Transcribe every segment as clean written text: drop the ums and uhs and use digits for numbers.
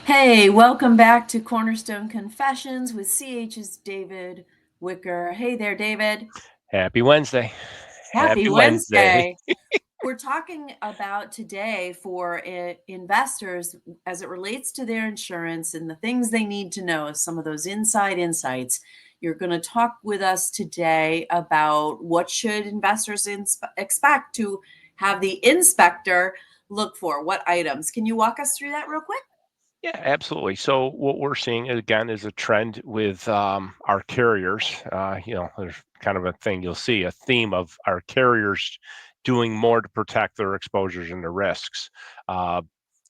Hey, welcome back to Cornerstone Confessions with CH's David Wicker. Hey there, David. Happy Wednesday. Happy Happy Wednesday. Wednesday. We're talking about today for investors as it relates to their insurance and the things they need to know, some of those inside insights. You're going to talk with us today about what should investors expect to have the inspector look for, what items. Can you walk us through that real quick? Yeah, absolutely. So what we're seeing again is a trend with our carriers. There's kind of a thing you'll see a theme of our carriers doing more to protect their exposures and their risks. Uh,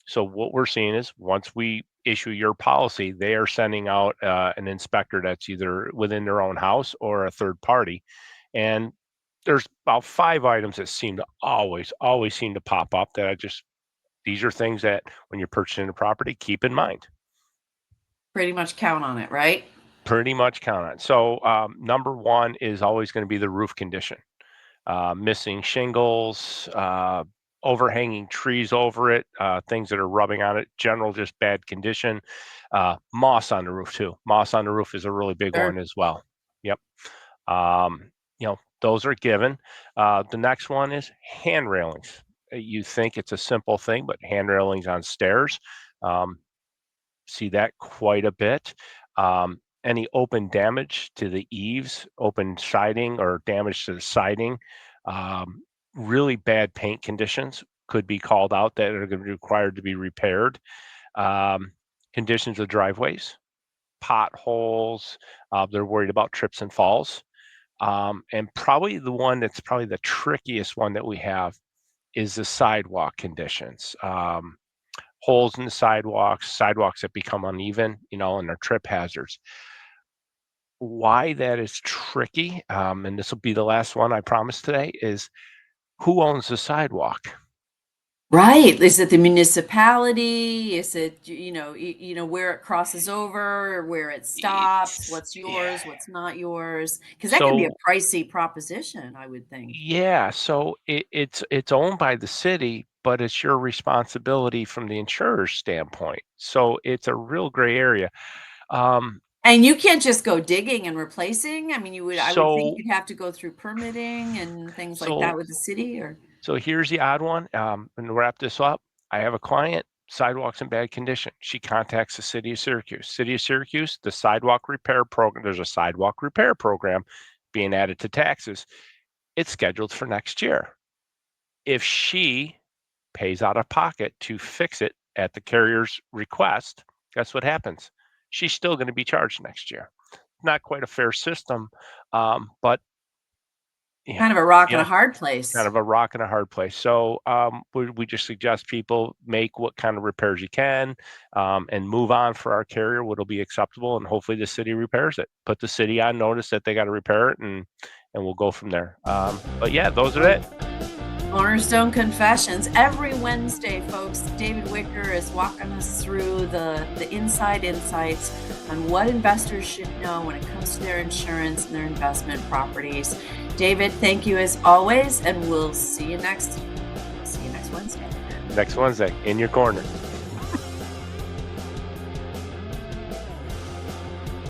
so what we're seeing is once we issue your policy, they are sending out an inspector that's either within their own house or a third party, and there's about five items that seem to always seem to pop up that I just these are things that when you're purchasing a property, keep in mind. Pretty much count on it, right? Pretty much count on. So, number one is always going to be the roof condition. Missing shingles, overhanging trees over it, things that are rubbing on it, general just bad condition. Moss on the roof too. Moss on the roof is a really big Sure. one as well. Yep. Those are given. The next one is hand railings. You think it's a simple thing, but hand railings on stairs, um, see that quite a bit. Any open damage to the eaves, open siding or damage to the siding, um, really bad paint conditions could be called out that are going to be required to be repaired. Um, Conditions of driveways, potholes, they're worried about trips and falls. And probably the one that's probably the trickiest one that we have is the sidewalk conditions. Holes in the sidewalks that become uneven, and are trip hazards. Why that is tricky, and this will be the last one I promise today, is who owns the sidewalk? Right. Is it the municipality? Is it, where it crosses over, where it stops? It's What's yeah. yours? What's not yours? Because that can be a So pricey proposition, I would think. yeah, so it's owned by the city, but it's your responsibility from the insurer's standpoint. So it's a real gray area. Um, And you can't just go digging and replacing. I mean, I would think so you'd have to go through permitting and things like that so with the city or So here's the odd one. And to wrap this up, I have a client, sidewalks in bad condition. She contacts the city of Syracuse. City of Syracuse, the sidewalk repair program, there's a sidewalk repair program being added to taxes. It's scheduled for next year. If she pays out of pocket to fix it at the carrier's request, guess what happens? She's still going to be charged next year. Not quite a fair system, but yeah, kind of a rock you and a know, hard kind place. of a rock and a hard place. So we just suggest people make what kind of repairs you can, and move on for our carrier, what'll be acceptable, and hopefully the city repairs it. Put the city on notice that they got to repair it, and we'll go from there. But yeah, those are it. Cornerstone Confessions. Every Wednesday, folks, David Wicker is walking us through the inside insights on what investors should know when it comes to their insurance and their investment properties. David, thank you as always, and we'll see you next Wednesday. Next Wednesday in your corner.